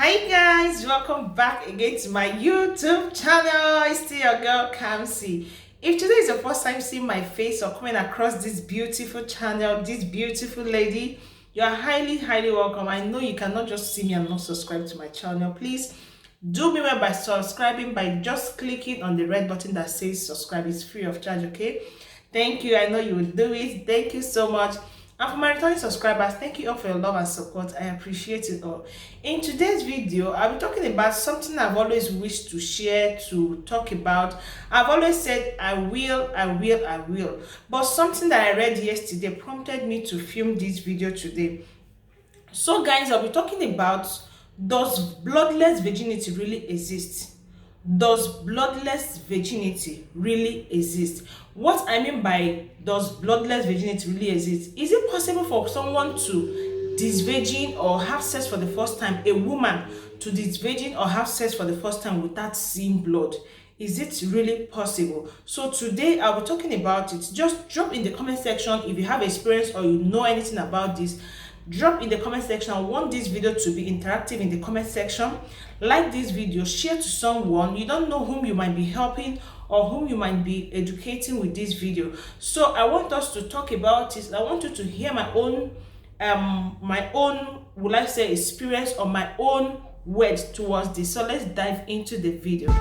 Hi guys, welcome back again to my YouTube channel. It's still your girl Kamsi. If today is your first time seeing my face or coming across this beautiful channel, this beautiful lady, you are highly welcome. I know you cannot just see me and not subscribe to my channel. Please do me well by subscribing by just clicking on the red button that says subscribe. It's free of charge, okay? Thank you. I know you will do it. Thank you so much. And for my returning subscribers, thank you all for your love and support. I appreciate it all. In today's video, I'll be talking about something I've always wished to share, to talk about. I've always said I will. But something that I read yesterday prompted me to film this video today. So guys, I'll be talking about, does bloodless virginity really exist? Does bloodless virginity really exist? What I mean by does bloodless virginity really exist, is it possible for someone to disvirgin or have sex for the first time, a woman to disvirgin or have sex for the first time without seeing blood? Is it really possible? So today I'll be talking about it. Just drop in the comment section if you have experience or you know anything about this. Drop in the comment section. I want this video to be interactive in the comment section. Like this video, share to someone. You don't know whom you might be helping or whom you might be educating with this video. So I want us to talk about it. I want you to hear my own would I say experience or my own words towards this. So let's dive into the video.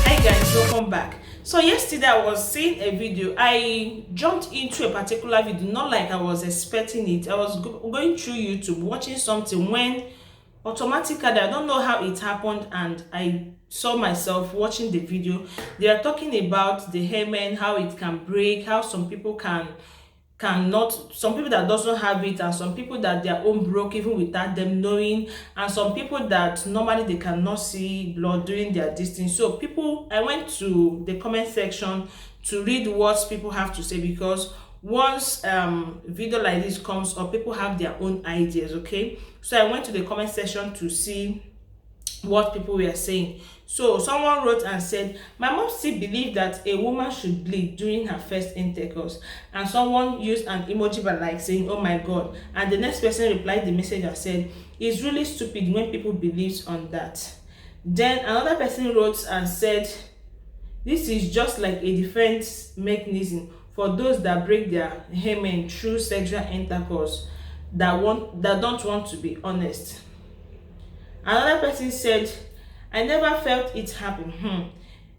Hi guys, welcome back. So yesterday I was seeing a video. I jumped into a particular video, not like I was expecting it. I was going through YouTube watching something when automatically, I don't know how it happened, and I saw myself watching the video. They are talking about the hymen, how it can break, how some people cannot, some people that doesn't have it, and some people that their own broke even without them knowing, and some people that normally they cannot see blood during their distance. So I went to the comment section to read what people have to say, because once video like this comes up, people have their own ideas, okay? So I went to the comment section to see what people were saying. So someone wrote and said, my mom still believes that a woman should bleed during her first intercourse. And someone used an emoji but like saying, oh my god. And the next person replied the message and said, it's really stupid when people believe on that. Then another person wrote and said, this is just like a defense mechanism for those that break their hymen through sexual intercourse that don't want to be honest. Another person said, I never felt it happen.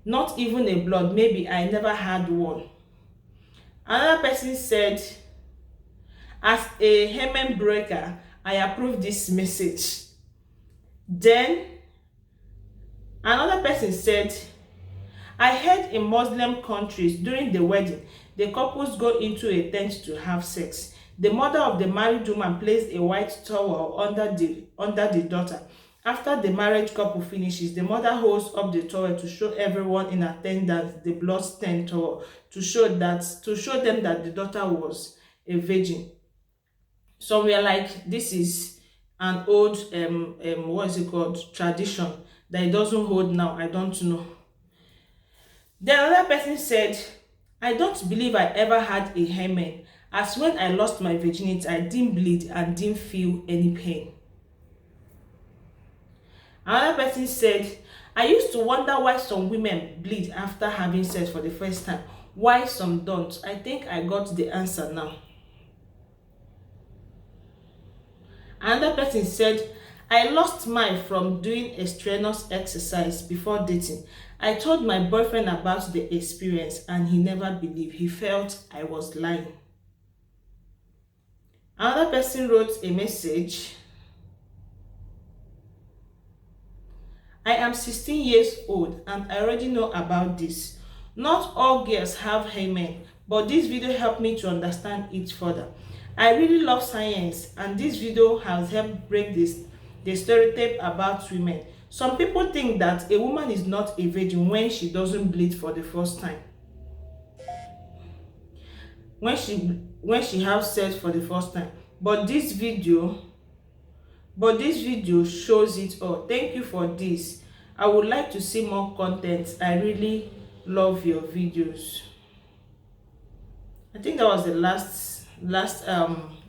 Not even a blood. Maybe I never had one. Another person said, as a hymen breaker, I approve this message. Then another person said, I heard in Muslim countries during the wedding, the couples go into a tent to have sex. The mother of the married woman placed a white towel under the daughter. After the married couple finishes, the mother holds up the towel to show everyone in attendance the blood-stained towel to show them that the daughter was a virgin. So we are like, this is an old what is it called, tradition that it doesn't hold now. I don't know. Then another person said, I don't believe I ever had a hymen, as when I lost my virginity, I didn't bleed and didn't feel any pain. Another person said, I used to wonder why some women bleed after having sex for the first time, why some don't. I think I got the answer now. Another person said, I lost mine from doing a strenuous exercise before dating. I told my boyfriend about the experience and he never believed. He felt I was lying. Another person wrote a message. I am 16 years old and I already know about this. Not all girls have hymen, but this video helped me to understand it further. I really love science, and this video has helped break the stereotype about women. Some people think that a woman is not a virgin when she doesn't bleed for the first time. When she has sex for the first time. But this video shows it all. Thank you for this. I would like to see more content. I really love your videos. I think that was the last last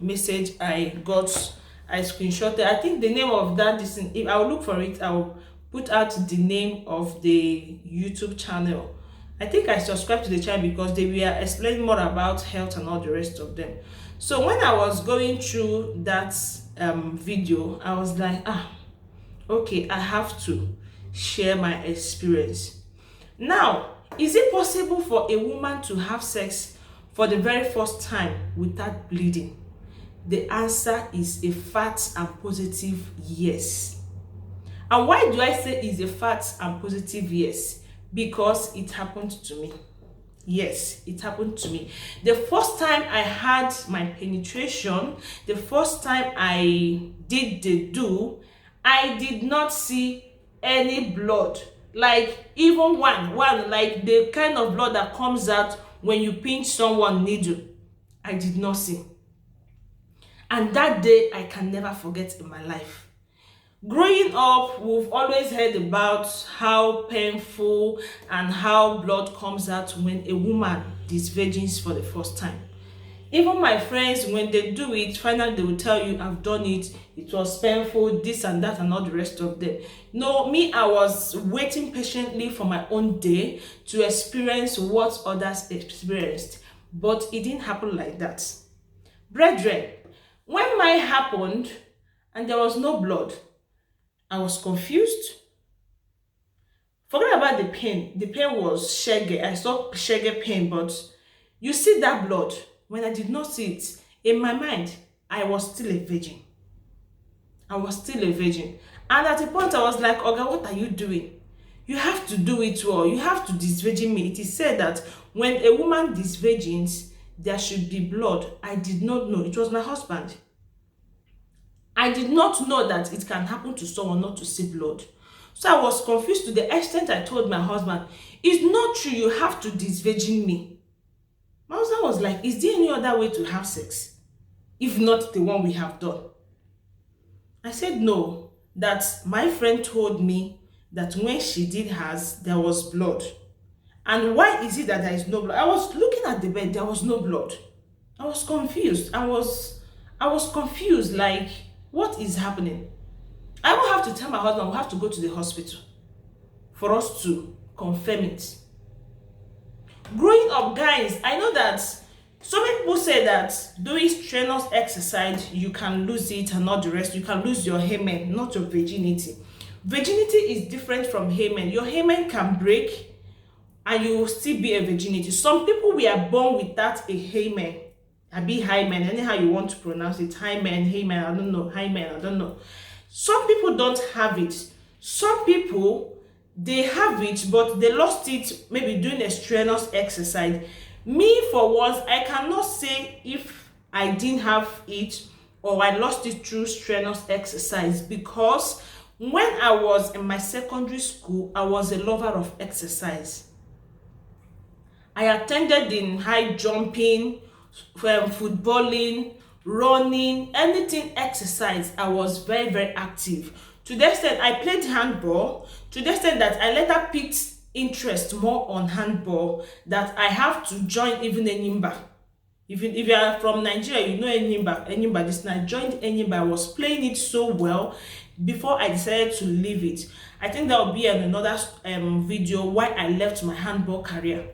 message I got. I screenshotted. I think the name of that this thing, if I'll look for it, I'll put out the name of the YouTube channel. I think I subscribed to the channel because they were explaining more about health and all the rest of them. So when I was going through that video, I was like, okay, I have to share my experience. Now, is it possible for a woman to have sex for the very first time without bleeding? The answer is a fat and positive yes. And why do I say is a fat and positive yes? Because it happened to me. Yes, it happened to me. The first time I had my penetration, the first time I did the do, I did not see any blood. Like even one, like the kind of blood that comes out when you pinch someone needle. I did not see. And that day I can never forget in my life. Growing up, we've always heard about how painful and how blood comes out when a woman is virgins for the first time. Even my friends, when they do it, finally they will tell you, I've done it, it was painful, this and that and all the rest of them. No, me, I was waiting patiently for my own day to experience what others experienced. But it didn't happen like that. Brethren, when mine happened and there was no blood, I was confused. Forget about the pain. The pain was shaggy. I saw shaggy pain, but you see that blood. When I did not see it, in my mind, I was still a virgin. I was still a virgin. And at a point, I was like, Oga, what are you doing? You have to do it well. You have to disvirgin me. It is said that when a woman disvirgins, there should be blood. I did not know. It was my husband. I did not know that it can happen to someone not to see blood. So I was confused to the extent I told my husband, it's not true, you have to disvirgin me. My husband was like, is there any other way to have sex? If not the one we have done. I said no, that my friend told me that when she did hers, there was blood. And why is it that there is no blood? I was looking at the bed, there was no blood. I was confused. I was confused, like, what is happening? I will have to tell my husband, we'll have to go to the hospital for us to confirm it. Growing up, guys, I know that so many people say that doing strenuous exercise, you can lose it and not the rest. You can lose your hymen, not your virginity. Virginity is different from hymen. Your hymen can break and you will still be a virginity. Some people were born without a hymen. Hymen, anyhow you want to pronounce it. Hymen, I don't know. Hymen, I don't know. Some people don't have it. Some people, they have it, but they lost it maybe doing a strenuous exercise. Me, for once, I cannot say if I didn't have it or I lost it through strenuous exercise, because when I was in my secondary school, I was a lover of exercise. I attended in high jumping, footballing, running, anything exercise. I was very, very active. To the extent I played handball, to the extent that I later picked interest more on handball, that I have to join even Enyimba. If you are from Nigeria, you know Enyimba this night. I joined Enyimba. I was playing it so well before I decided to leave it. I think that will be another video why I left my handball career.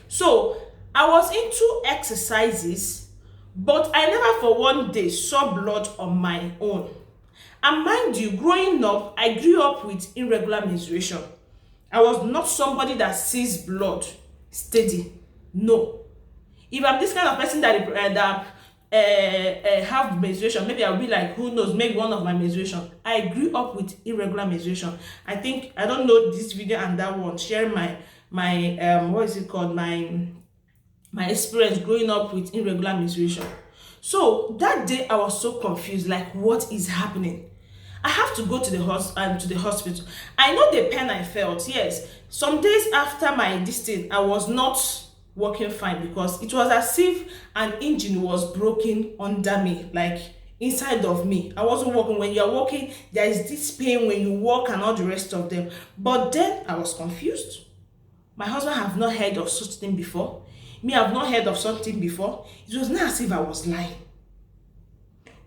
So I was into exercises, but I never for one day saw blood on my own. And mind you, growing up, I grew up with irregular menstruation. I was not somebody that sees blood steady. No. If I'm this kind of person that have menstruation, maybe I'll be like, who knows, maybe one of my menstruation. I grew up with irregular menstruation. I think, I don't know this video and that one, sharing my what is it called, my experience growing up with irregular menstruation. So that day I was so confused, like, what is happening? I have to go to the hospital. I know the pain I felt, yes. Some days after my distance, I was not working fine, because it was as if an engine was broken under me, like inside of me. I wasn't working. When you're walking, there is this pain when you walk and all the rest of them. But then I was confused. My husband have not heard of such thing before. Me, I've not heard of something before. It was not as if I was lying.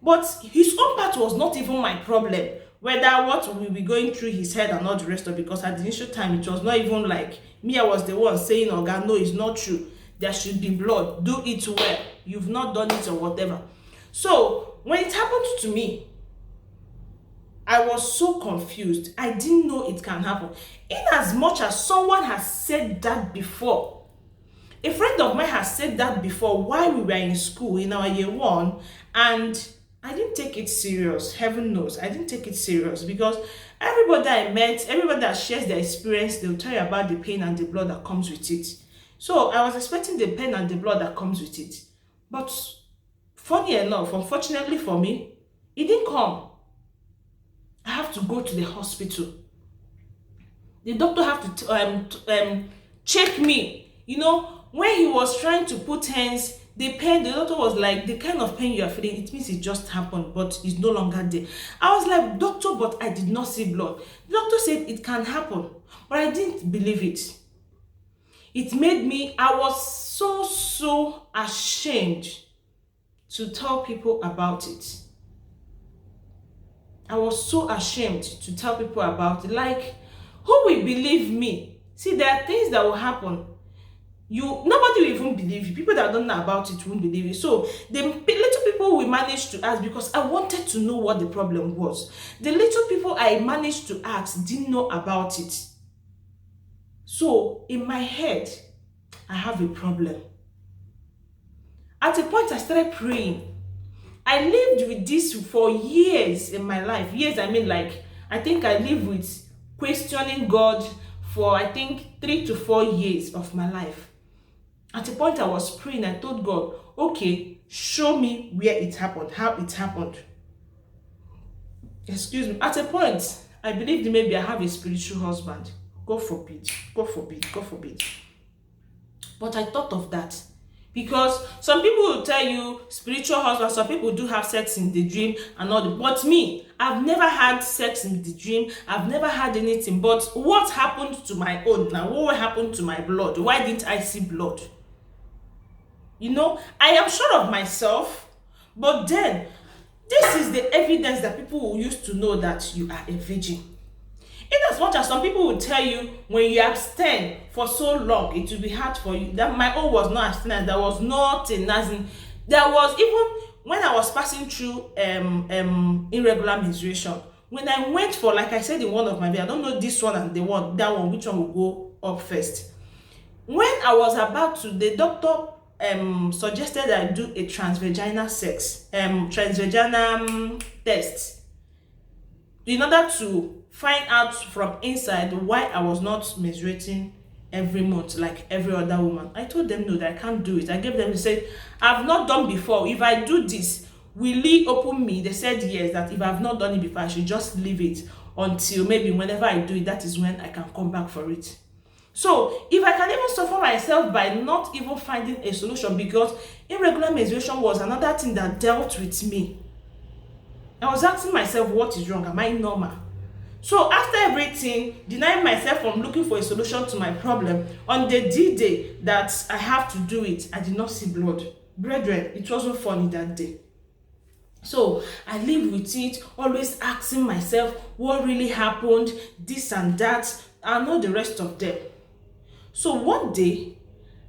But his own part was not even my problem. Whether what will be going through his head and not the rest of it, because at the initial time, it was not even like me, I was the one saying, oh God, no, it's not true. There should be blood. Do it well. You've not done it or whatever. So when it happened to me, I was so confused. I didn't know it can happen. In as much as someone has said that before, a friend of mine has said that before while we were in school in our year 1, and I didn't take it serious. Heaven knows, I didn't take it serious, because everybody I met, everybody that shares their experience, they'll tell you about the pain and the blood that comes with it. So I was expecting the pain and the blood that comes with it. But funny enough, unfortunately for me, it didn't come. I have to go to the hospital. The doctor have to check me. You know, when he was trying to put hands, the pain, the doctor was like, the kind of pain you are feeling, it means it just happened, but it's no longer there. I was like, doctor, but I did not see blood. The doctor said it can happen, but I didn't believe it. It made me, I was so ashamed to tell people about it. I was so ashamed to tell people about it. Like, who will believe me? See, there are things that will happen. Nobody will even believe you. People that don't know about it won't believe you. So the little people we managed to ask, because I wanted to know what the problem was. The little people I managed to ask didn't know about it. So in my head, I have a problem. At a point, I started praying. I lived with this for years in my life. Years, I mean, like, I think I lived with questioning God for, I think, 3 to 4 years of my life. At a point, I was praying. I told God, okay, show me where it happened, how it happened. Excuse me. At a point, I believed maybe I have a spiritual husband. God forbid, God forbid, God forbid. But I thought of that. Because some people will tell you spiritual husband, some people do have sex in the dream and all that. But me, I've never had sex in the dream. I've never had anything. But what happened to my own now? What happened to my blood? Why didn't I see blood? You know, I am sure of myself. But then, this is the evidence that people will use to know that you are a virgin. In as much as some people will tell you when you abstain for so long, it will be hard for you. That my own was not abstinence. There was nothing. As in, there was, even when I was passing through irregular menstruation, when I went for, like I said in one of my videos, I don't know this one and the one, that one, which one will go up first. When I was about to, the doctor suggested I do a transvaginal test in order to find out from inside why I was not menstruating every month like every other woman. I told them no, that I can't do it. I gave them, they said, I've not done before. If I do this, will it open me? They said yes, that if I've not done it before, I should just leave it until maybe whenever I do it, that is when I can come back for it. So if I can even suffer myself by not even finding a solution, because irregular menstruation was another thing that dealt with me. I was asking myself, what is wrong? Am I normal? So after everything, denying myself from looking for a solution to my problem, on the D-Day that I have to do it, I did not see blood. Brethren, it wasn't funny that day. So I lived with it, always asking myself what really happened, this and that, and not the rest of them. So one day,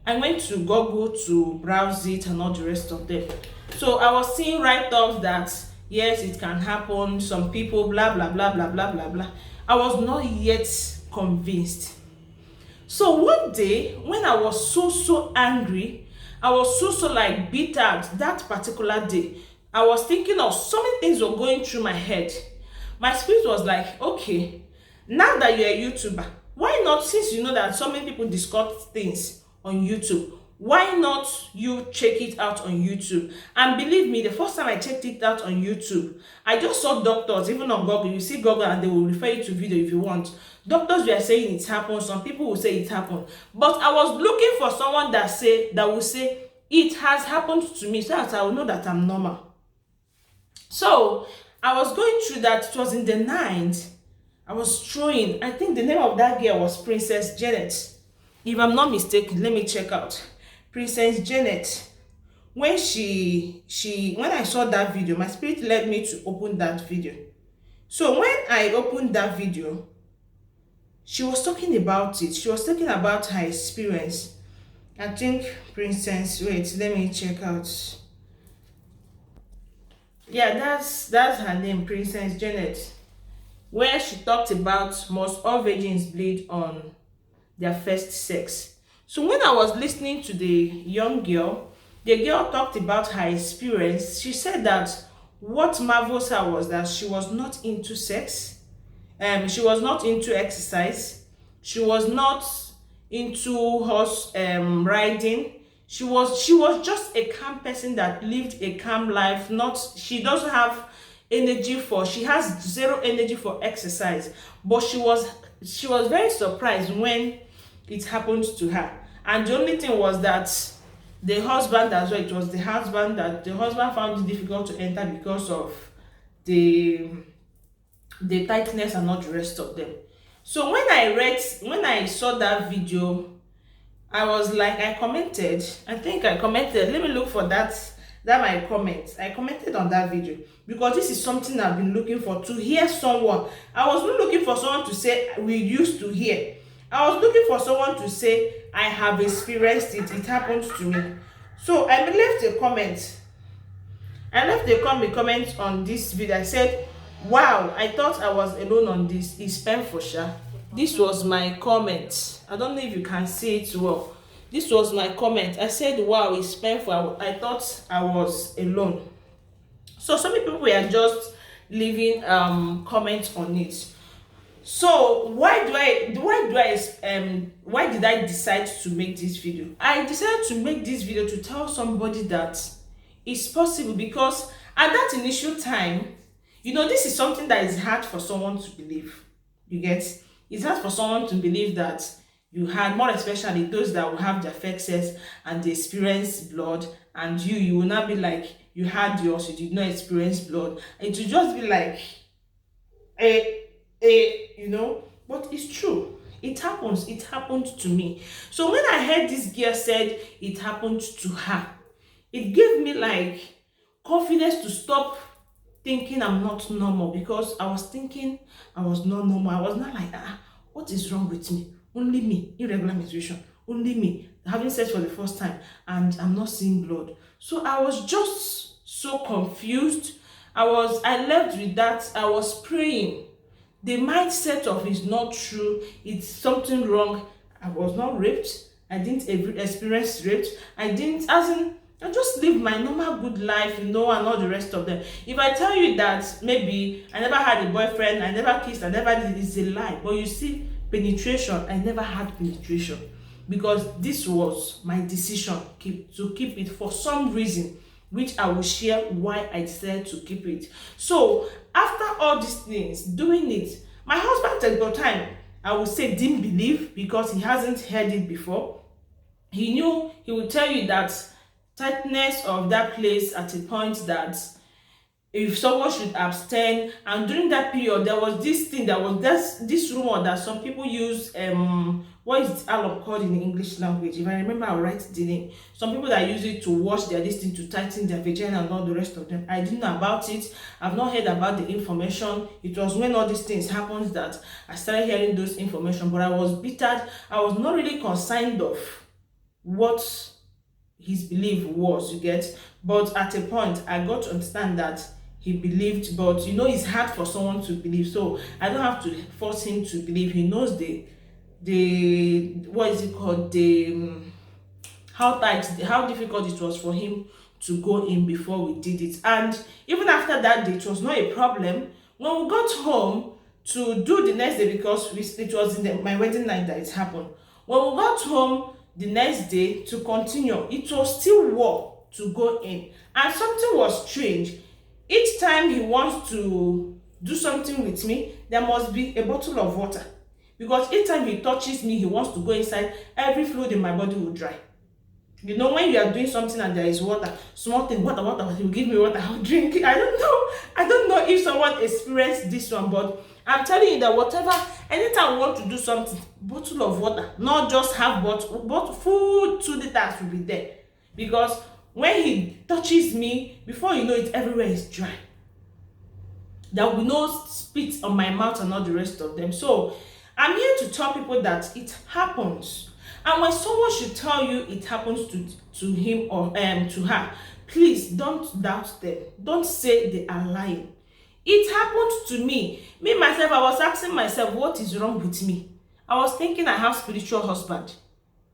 I went to Google to browse it and all the rest of them. So I was seeing write-offs that yes, it can happen, some people, blah, blah, blah, blah, blah, blah, blah. I was not yet convinced. So one day, when I was so angry, I was so like bitter that particular day, I was thinking of so many things were going through my head. My spirit was like, okay, now that you're a YouTuber, why not, since you know that so many people discuss things on YouTube, why not you check it out on YouTube? And believe me, the first time I checked it out on YouTube, I just saw doctors, even on Google, you see Google and they will refer you to video if you want. Doctors were saying it happened, some people will say it happened. But I was looking for someone that will say, it has happened to me, so that I will know that I'm normal. So I was going through that. It was in the night. I was throwing, I think the name of that girl was Princess Janet. If I'm not mistaken, let me check out. Princess Janet, when when I saw that video, my spirit led me to open that video. So when I opened that video, she was talking about it. She was talking about her experience. I think Princess, wait, let me check out. Yeah, that's her name, Princess Janet, where she talked about must all virgins bleed on their first sex. So when I was listening to the young girl, the girl talked about her experience. She said that what marvels her was that she was not into sex, she was not into exercise, she was not into horse riding. She was just a calm person that lived a calm life. Not She doesn't have energy for, she has zero energy for exercise, but she was very surprised when it happened to her. And the only thing was that the husband as well, it was the husband that the husband found it difficult to enter because of the tightness and not the rest of them. So when I saw that video, I was like, I commented. I think I commented. Let me look for that my comment. I commented on that video because this is something I've been looking for, to hear someone. I was not looking for someone to say we used to hear. I was looking for someone to say I have experienced it. It happened to me. So I left a comment. I left a comment on this video. I said, wow, I thought I was alone on this. It's painful, sha. This was my comment. I don't know if you can see it well. This was my comment. I said, wow, it's painful. I thought I was alone. So some people were just leaving comments on it. So why did I decide to make this video? I decided to make this video to tell somebody that it's possible, because at that initial time, this is something that is hard for someone to believe. You get? It's hard for someone to believe that you had, more especially those that will have their first sex and they experience blood, and you will not be like, you had yours, you did not experience blood. It will just be like but it's true. It happens. It happened to me. So when I heard this girl said it happened to her, it gave me like confidence to stop thinking I'm not normal, because I was thinking I was not normal. I was not like, what is wrong with me? Only me, irregular menstruation. Only me, having sex for the first time and I'm not seeing blood. So I was just so confused. I left with that. I was praying. The mindset of it's not true, it's something wrong. I was not raped. I didn't experience rape. I just live my normal good life, and all the rest of them. If I tell you that maybe I never had a boyfriend, I never kissed, I never did, it's a lie. But you see, penetration, I never had penetration, because this was my decision to keep it for some reason, which I will share why I decided to keep it. So after all these things, doing it, my husband at the time, I would say, didn't believe, because he hasn't heard it before. He knew, he would tell you that tightness of that place at a point that if someone should abstain. And during that period, there was this thing, that was this rumor that some people use, what is alum called in the English language? If I remember, I'll write the name. Some people that use it to wash their distance, to tighten their vagina and all the rest of them. I didn't know about it. I've not heard about the information. It was when all these things happened that I started hearing those information, but I was bitter. I was not really concerned of what his belief was, you get. But at a point, I got to understand that he believed, but it's hard for someone to believe, so I don't have to force him to believe. He knows the what is it called, how difficult it was for him to go in before we did it. And even after that day, it was not a problem. When we got home to do the next day, because it was in my wedding night that it happened. When we got home the next day to continue, it was still war to go in. And something was strange. Each time he wants to do something with me, there must be a bottle of water. Because each time he touches me, he wants to go inside, every fluid in my body will dry. When you are doing something and there is water, small thing, water, he'll give me water, I'll drink it. I don't know if someone experienced this one, but I'm telling you that whatever, anytime I want to do something, bottle of water, not just half bottle, but full 2 liters will be there. Because when he touches me, before you know it, everywhere is dry. There will be no spit on my mouth and all the rest of them. So I'm here to tell people that it happens. And when someone should tell you it happens to him or to her, please don't doubt them. Don't say they are lying. It happened to me. Me myself, I was asking myself, what is wrong with me? I was thinking I have spiritual husband.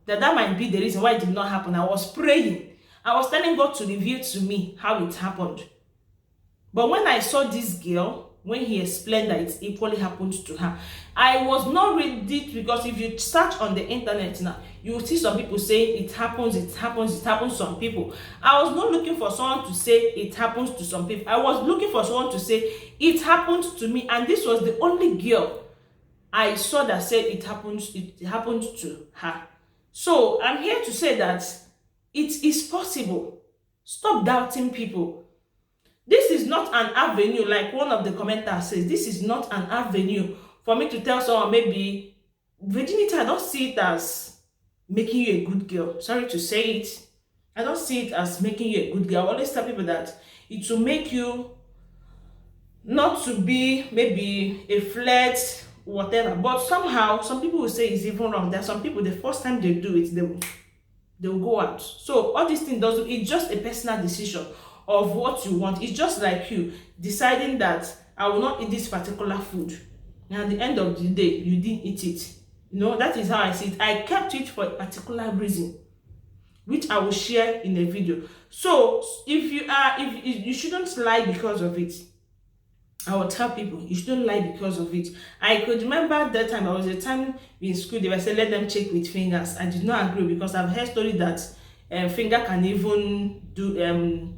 That might be the reason why it did not happen. I was praying. I was telling God to reveal to me how it happened. But when I saw this girl, when he explained that it equally happened to her, I was not ready, because if you search on the internet now, you will see some people saying it happens to some people. I was not looking for someone to say it happens to some people. I was looking for someone to say it happened to me, and this was the only girl I saw that said it happened to her. So I'm here to say that it is possible. Stop doubting people. This is not an avenue, like one of the commenters says, this is not an avenue for me to tell someone maybe virginity. I don't see it as making you a good girl. Sorry to say it. I don't see it as making you a good girl. I always tell people that it will make you not to be maybe a flirt, whatever. But somehow, some people will say it's even wrong. There are some people, the first time they do it, they will go out. So all these things doesn't, it's just a personal decision of what you want. It's just like you deciding that I will not eat this particular food, and at the end of the day you didn't eat it. You know, that is how I see it. I kept it for a particular reason, which I will share in a video. So if you shouldn't lie because of it. I will tell people you shouldn't lie because of it. I could remember that time, I was a time in school, they were saying let them check with fingers. I did not agree, because I've heard story that finger can even do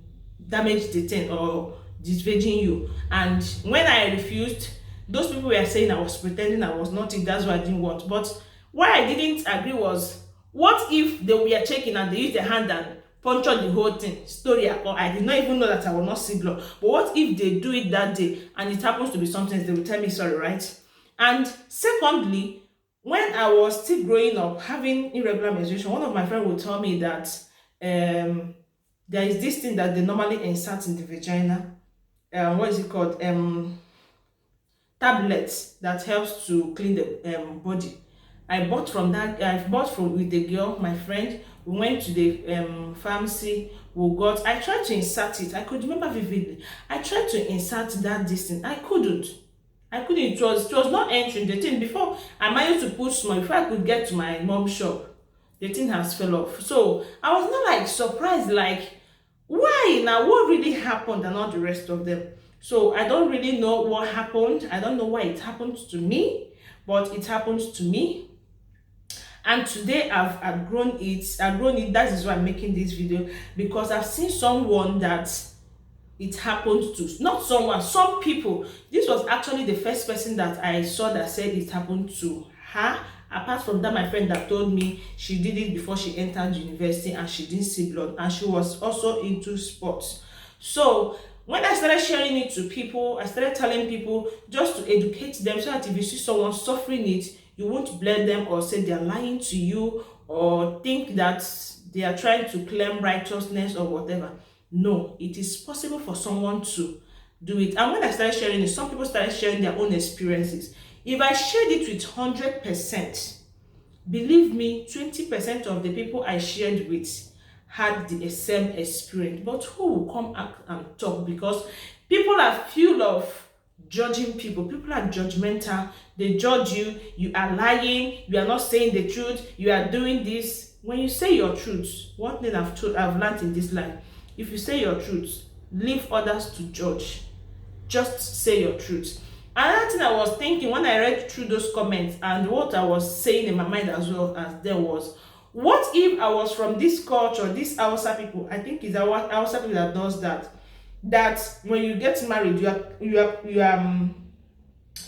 damage the thing or disvirgin you. And when I refused, those people were saying I was pretending I was not it, that's what I didn't want. But why I didn't agree was, what if they were checking and they used their hand and punctured the whole thing? Story, or I did not even know that I will not see blood. But what if they do it that day and it happens to be something, they will tell me sorry, right? And secondly, when I was still growing up having irregular menstruation, one of my friends would tell me that there is this thing that they normally insert in the vagina. What is it called? Tablets that helps to clean the body. I bought from with the girl, my friend. We went to the pharmacy. I tried to insert it. I could remember vividly. I tried to insert that distance. I couldn't. It was not entering the thing. Before I managed to put small, before I could get to my mom's shop, the thing has fell off. So I was not like surprised, like, why now, what really happened, and all the rest of them. So I don't really know what happened. I don't know why it happened to me, but it happens to me. And today I've outgrown it. That is why I'm making this video, because I've seen someone that it happened to. Not someone, some people. This was actually the first person that I saw that said it happened to her. Apart from that, my friend that told me she did it before she entered university and she didn't see blood, and she was also into sports. So when I started sharing it to people, I started telling people just to educate them, so that if you see someone suffering it, you won't blame them or say they're lying to you or think that they are trying to claim righteousness or whatever. No, it is possible for someone to do it. And when I started sharing it, some people started sharing their own experiences. If I shared it with 100%, believe me, 20% of the people I shared with had the same experience. But who will come up and talk? Because people are full of judging people. People are judgmental. They judge you. You are lying. You are not saying the truth. You are doing this. When you say your truth, one thing I've learned in this life, if you say your truth, leave others to judge. Just say your truth. Another thing I was thinking when I read through those comments, and what I was saying in my mind as well as there was, what if I was from this culture, this Hausa people? I think it's our Hausa people that does that. That when you get married, you are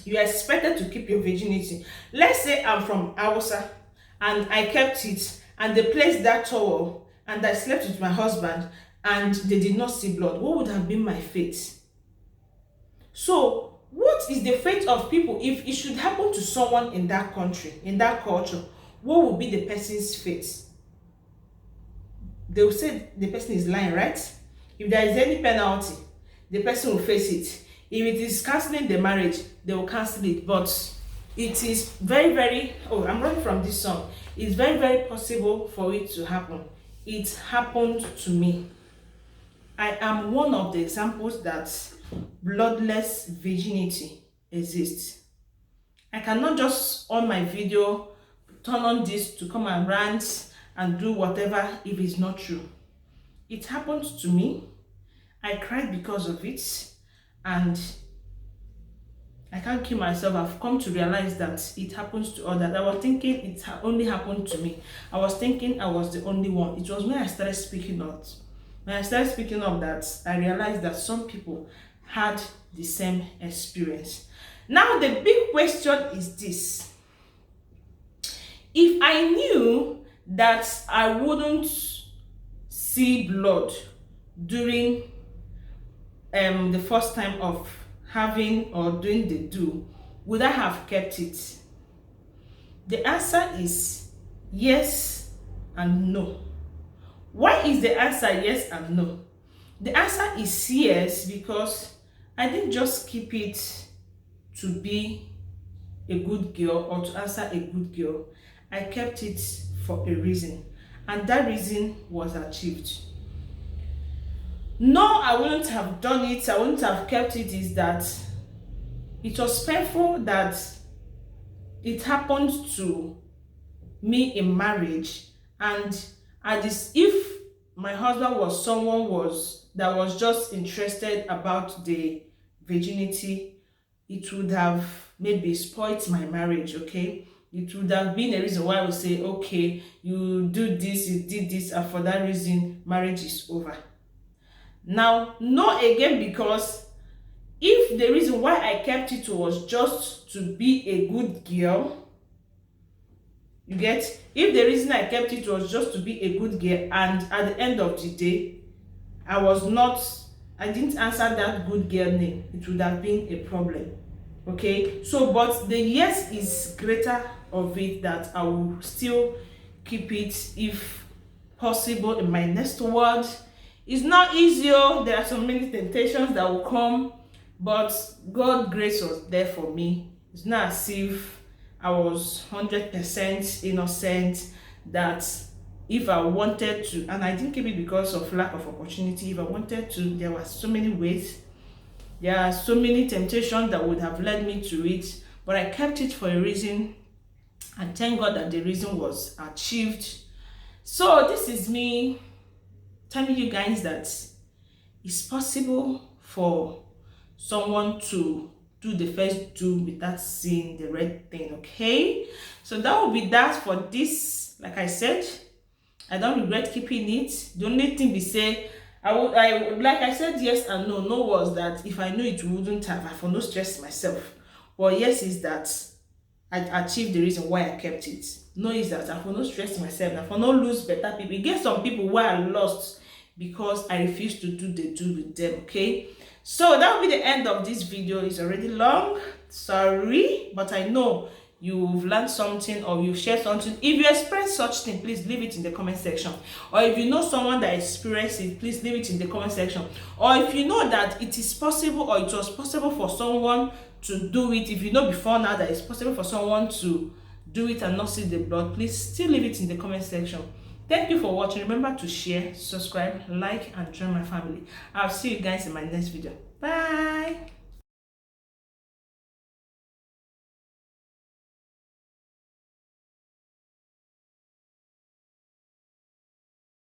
expected to keep your virginity. Let's say I'm from Hausa and I kept it, and they placed that towel, and I slept with my husband, and they did not see blood. What would have been my fate? So What is the fate of people if it should happen to someone in that country, in that culture? What will be the person's fate? They will say the person is lying, right? If there is any penalty, the person will face it. If it is cancelling the marriage, they will cancel it. But it is very, very, oh, I'm running from this song. It's very, very possible for it to happen. It happened to me. I am one of the examples that bloodless virginity exists. I cannot just on my video turn on this to come and rant and do whatever if it's not true. It happened to me. I cried because of it, and I can't kill myself. I've come to realize that it happens to others. I was thinking it only happened to me. I was thinking I was the only one. It was when I started speaking out. When I started speaking up that I realized that some people had the same experience. Now the big question is this. If I knew that I wouldn't see blood during the first time of having or doing the do, would I have kept it? The answer is yes and no. Why is the answer yes and no? The answer is yes because I didn't just keep it to be a good girl or to answer a good girl. I kept it for a reason, and that reason was achieved. No, I wouldn't have done it, I wouldn't have kept it, is that it was painful that it happened to me in marriage, and if my husband was someone that was just interested about the virginity, it would have maybe spoiled my marriage, okay? It would have been a reason why I would say, okay, you do this, you did this, and for that reason, marriage is over. Now, no again, because if the reason why I kept it was just to be a good girl, you get? If the reason I kept it was just to be a good girl, and at the end of the day, I didn't answer that good girl name, it would have been a problem. Okay, so but the yes is greater of it, that I will still keep it if possible in my next word. It's not easy. There are so many temptations that will come, but God's grace was there for me. It's not as if I was 100% innocent, that if I wanted to, and I didn't keep it because of lack of opportunity, if I wanted to, there were so many ways. There are so many temptations that would have led me to it, but I kept it for a reason, and thank God that the reason was achieved. So this is me telling you guys that it's possible for someone to do the first do without seeing the red thing, okay? So that will be that for this. Like I said, I don't regret keeping it. The only thing we say, I would like I said yes and no. No was that if I knew it wouldn't have, I for no stress myself. But yes is that I achieved the reason why I kept it. No is that I for no stress myself, I for no lose better people. You get some people who are lost because I refused to do the do with them, okay? So that will be the end of this video. It's already long, sorry, but I know you've learned something or you've shared something. If you experience such thing, please leave it in the comment section. Or if you know someone that experienced it, please leave it in the comment section. Or if you know that it is possible, or it was possible for someone to do it, if you know before now that it's possible for someone to do it and not see the blood, please still leave it in the comment section. Thank you for watching. Remember to share, subscribe, like, and join my family. I'll see you guys in my next video. Bye.